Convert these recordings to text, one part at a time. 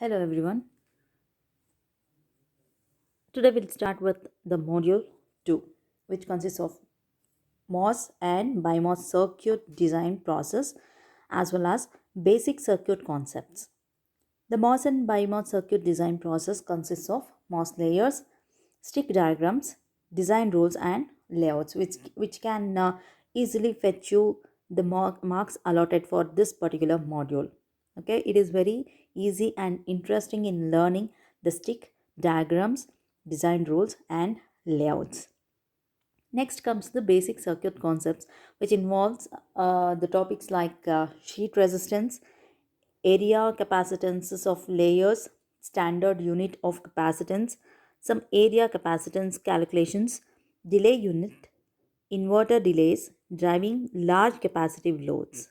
Hello everyone. Today we'll start with the module 2, which consists of MOS and BIMOS circuit design process as well as basic circuit concepts. The MOS and BIMOS circuit design process consists of MOS layers, stick diagrams, design rules and layouts which can easily fetch you the marks allotted for this particular module. Okay, it is very easy and interesting in learning the stick diagrams, design rules and layouts. Next comes the basic circuit concepts, which involves the topics like sheet resistance, area capacitances of layers, standard unit of capacitance, some area capacitance calculations, delay unit, inverter delays, driving large capacitive loads.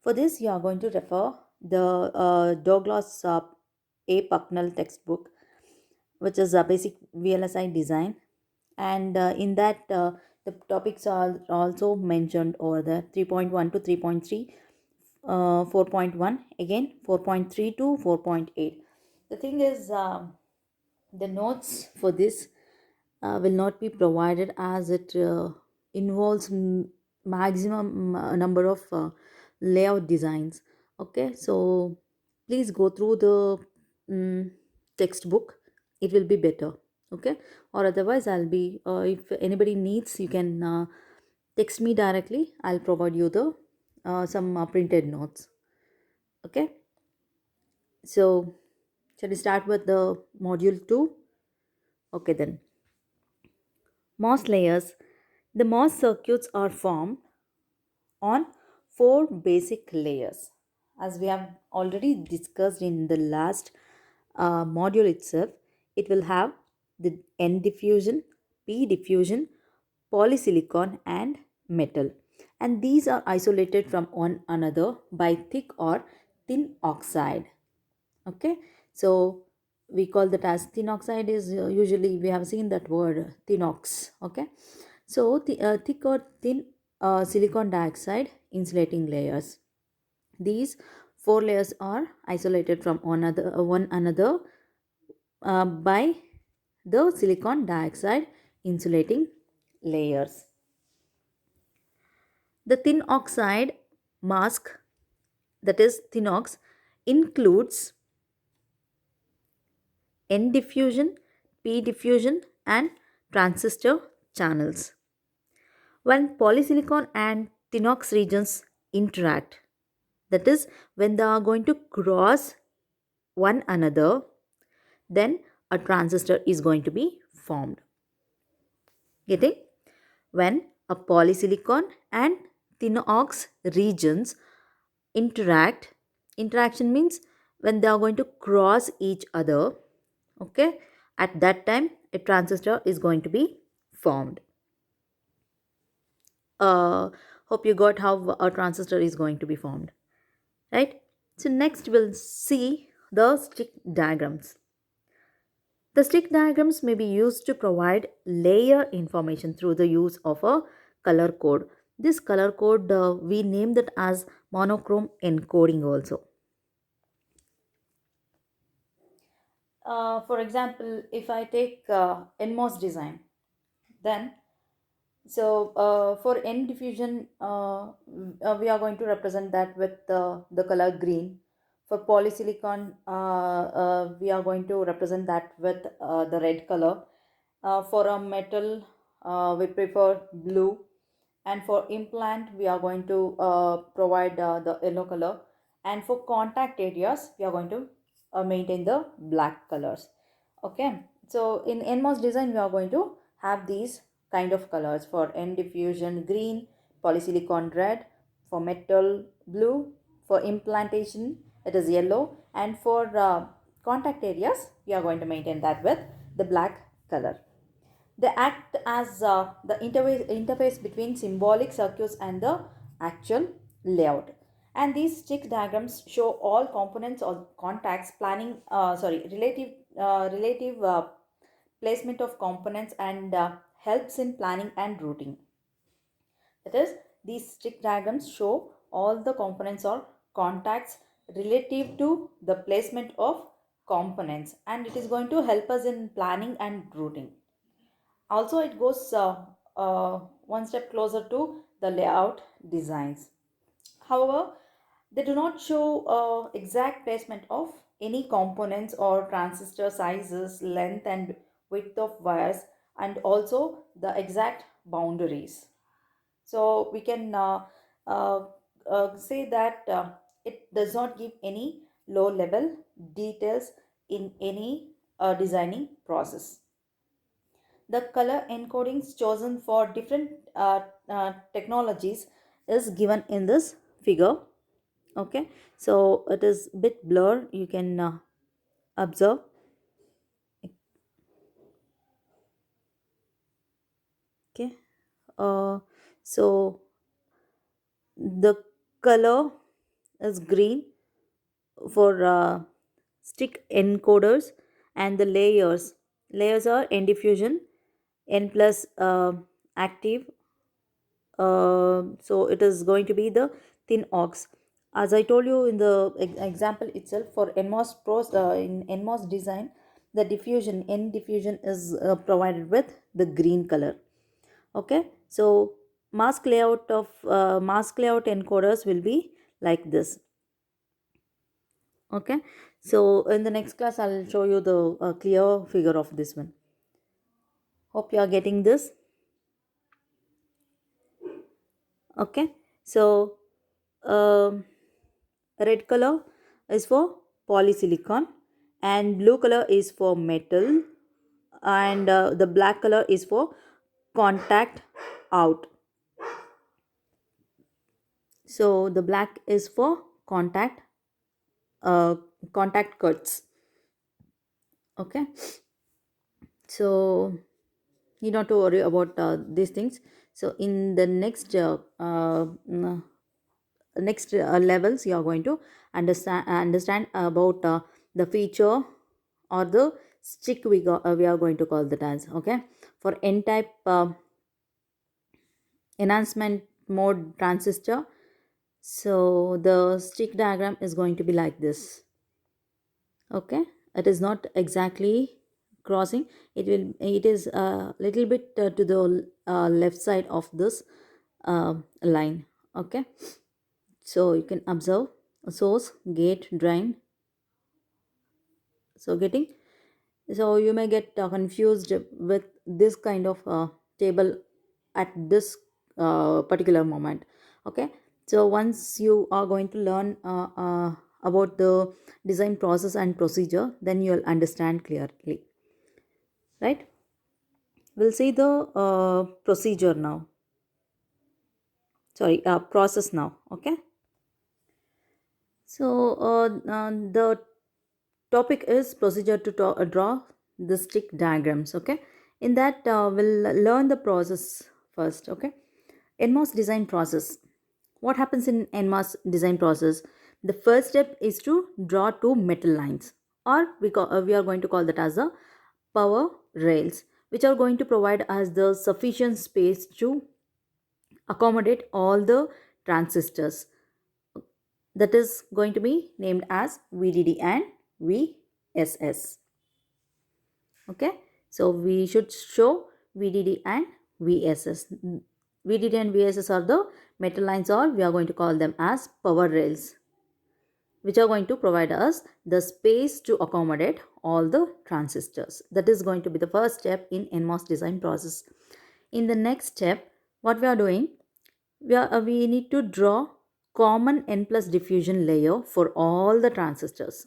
For this, you are going to refer the Douglas A. Pucknell textbook, which is a basic VLSI design, and in that the topics are also mentioned over there: 3.1 to 3.3, 4.1, again 4.3 to 4.8. The thing is, the notes for this will not be provided as it involves maximum number of layout designs. Okay, so please go through the mm textbook, it will be better. Okay, or otherwise I'll be if anybody needs, you can text me directly, I'll provide you the some printed notes. Okay, so shall we start with the module 2? Okay, then. MOS layers. The MOS circuits are formed on four basic layers. As we have already discussed in the last module itself, it will have the N diffusion, P diffusion, polysilicon, and metal. And these are isolated from one another by thick or thin oxide. Okay, so we call that as thin oxide is usually we have seen that word thinox. Okay, so the thick or thin silicon dioxide insulating layers. These four layers are isolated from one another by the silicon dioxide insulating layers. The thin oxide mask, that is thinox, includes N diffusion, P diffusion, and transistor channels. When polysilicon and thinox regions interact, that is, when they are going to cross one another, then a transistor is going to be formed. Getting? When a polysilicon and thinox regions interact, interaction means when they are going to cross each other, okay, at that time a transistor is going to be formed. uh Hope you got how a transistor is going to be formed, right? So next we'll see the stick diagrams. The stick diagrams may be used to provide layer information through the use of a color code. This color code, we named it as monochrome encoding also. For example, if I take NMOS design, then for N diffusion, we are going to represent that with the color green. For polysilicon, we are going to represent that with the red color. For a metal, we prefer blue, and for implant, we are going to provide the yellow color. And for contact areas, we are going to maintain the black colors. Okay, so in NMOS design, we are going to have these kind of colors: for N diffusion green, polysilicon red, for metal blue, for implantation it is yellow, and for contact areas we are going to maintain that with the black color. They act as the interface between symbolic circuits and the actual layout. And these stick diagrams show all components or contacts, planning, relative placement of components, and helps in planning and routing. That is, these stick diagrams show all the components or contacts relative to the placement of components, and it is going to help us in planning and routing. Also, it goes one step closer to the layout designs. However, they do not show exact placement of any components or transistor sizes, length and width of wires, and also the exact boundaries. So we can uh, say that it does not give any low level details in any designing process. The color encodings chosen for different technologies is given in this figure. Okay, so it is bit blur, you can observe. Okay, uh, so the color is green for stick encoders, and the layers are n diffusion, n plus active. So it is going to be the thin ox. As I told you in the example itself, for NMOS pros, in NMOS design, the diffusion n diffusion is provided with the green color. Okay, so mask layout encoders will be like this. Okay, so in the next class I'll show you the clear figure of this one. Hope you are getting this. Okay, so um, red color is for polysilicon, and blue color is for metal, and the black color is for contact out. So the black is for uh, contact cuts. Okay, so you not to worry about these things. So in the next levels, you are going to understand about the feature or the stick we are going to call that as. Okay, for n type enhancement mode transistor, so the stick diagram is going to be like this. Okay, it is not exactly crossing, it is a little bit to the left side of this line. Okay, so you can observe source, gate, drain. So getting, so you may get confused with this kind of table at this particular moment. Okay, so once you are going to learn about the design process and procedure, then you'll understand clearly, right? We'll see the procedure now, sorry, process now. Okay, so the topic is procedure to draw the stick diagrams. Okay, in that we'll learn the process first. Okay, NMOS design process. What happens in NMOS design process? The first step is to draw two metal lines, or we are going to call that as the power rails, which are going to provide us the sufficient space to accommodate all the transistors. That is going to be named as VDD and VSS. Okay, so we should show VDD and VSS. VDD and VSS are the metal lines, or we are going to call them as power rails, which are going to provide us the space to accommodate all the transistors. That is going to be the first step in NMOS design process. In the next step, what we are doing, we need to draw common n plus diffusion layer for all the transistors.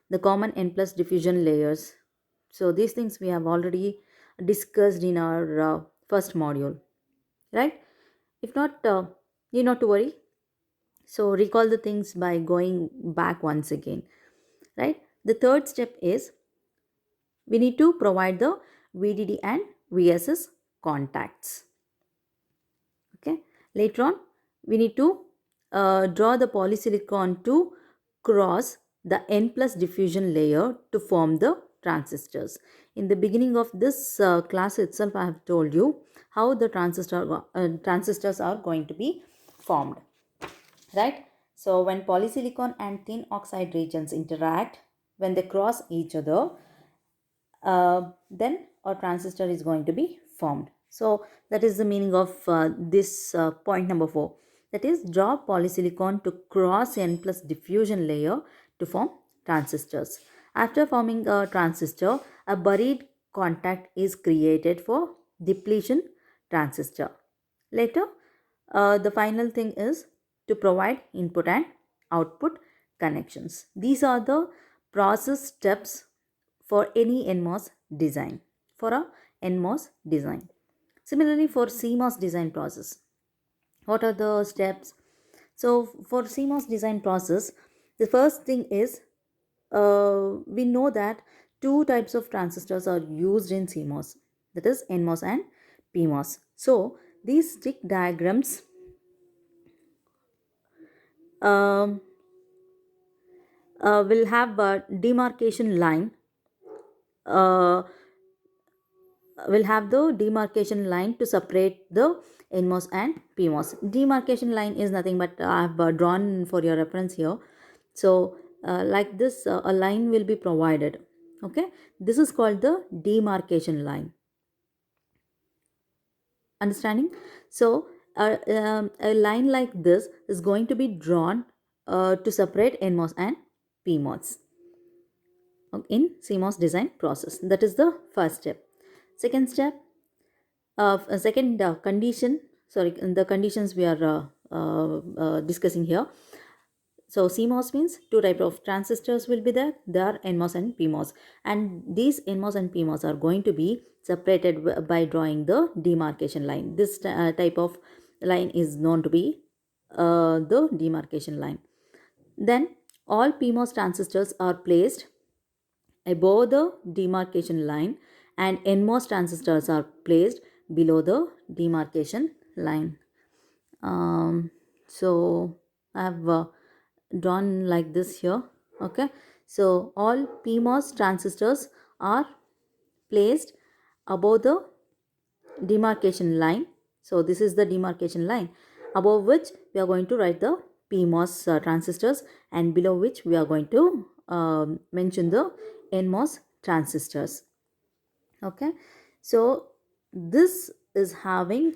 The common n plus diffusion layers. So these things we have already discussed in our first module, right? If not, you not to worry. So recall the things by going back once again, right? The third step is we need to provide the VDD and VSS contacts. Okay, later on we need to draw the polysilicon to cross the n plus diffusion layer to form the transistors. In the beginning of this class itself, I have told you how the transistors are going to be formed, right? So when polysilicon and thin oxide regions interact, when they cross each other, then a transistor is going to be formed. So that is the meaning of this point number 4. That is, draw polysilicon to cross n plus diffusion layer to form transistors. After forming a transistor, a buried contact is created for depletion transistor. Later, the final thing is to provide input and output connections. These are the process steps for any NMOS design, for a NMOS design. Similarly, for CMOS design process, what are the steps? So for CMOS design process, the first thing is, we know that two types of transistors are used in CMOS, that is NMOS and PMOS. So these stick diagrams um, will have a demarcation line, uh, will have the demarcation line to separate the NMOS and PMOS. Demarcation line is nothing but I have drawn for your reference here. So like this, a line will be provided. Okay, this is called the demarcation line. Understanding? So a line like this is going to be drawn to separate NMOS and PMOS in CMOS design process. That is the first step. Second step, second condition, sorry, the conditions we are discussing here. So CMOS means two type of transistors will be there. They are NMOS and PMOS, and these NMOS and PMOS are going to be separated by drawing the demarcation line. This type of line is known to be the demarcation line. Then all PMOS transistors are placed above the demarcation line and NMOS transistors are placed below the demarcation line. So I have drawn like this here. Okay, so all PMOS transistors are placed above the demarcation line. So this is the demarcation line, above which we are going to write the PMOS transistors, and below which we are going to mention the NMOS transistors. Okay, so this is having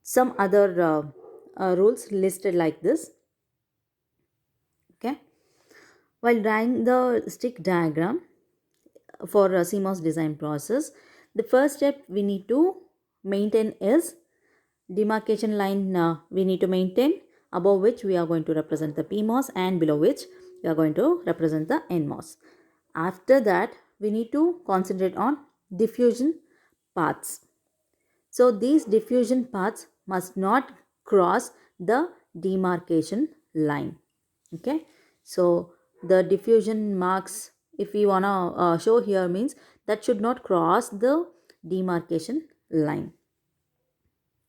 some other rules listed like this. Okay, while drawing the stick diagram for a CMOS design process, the first step we need to maintain is demarcation line. We need to maintain, above which we are going to represent the PMOS and below which we are going to represent the NMOS. After that, we need to concentrate on diffusion paths. So these diffusion paths must not cross the demarcation line. Okay, so the diffusion marks, if we want to show here, means that should not cross the demarcation line.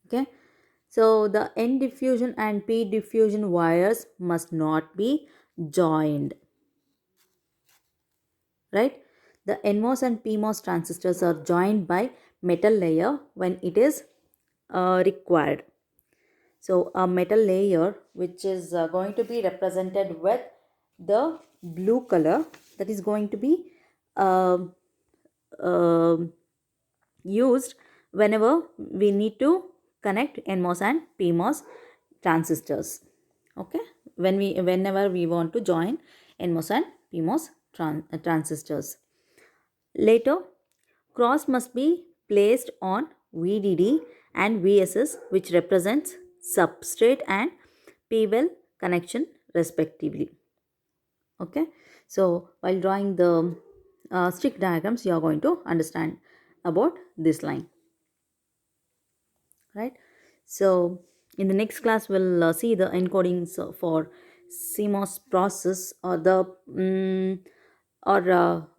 Okay, so the N diffusion and P diffusion wires must not be joined. Right, the NMOS and PMOS transistors are joined by metal layer when it is required. So a metal layer which is going to be represented with the blue color, that is going to be uh, uh, used whenever we need to connect NMOS and PMOS transistors. Okay, whenever we want to join NMOS and PMOS transistors. Later, cross must be placed on VDD and VSS, which represents substrate and P-well connection respectively. Okay, so while drawing the stick diagrams, you are going to understand about this line. Right, so in the next class we'll see the encodings for CMOS process, or the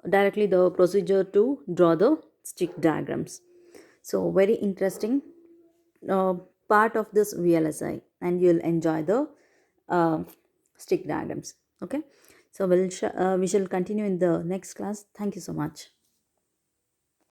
directly the procedure to draw the stick diagrams. So very interesting uh, part of this VLSI, and you'll enjoy the uh, stick diagrams. Okay, so we shall continue in the next class. Thank you so much.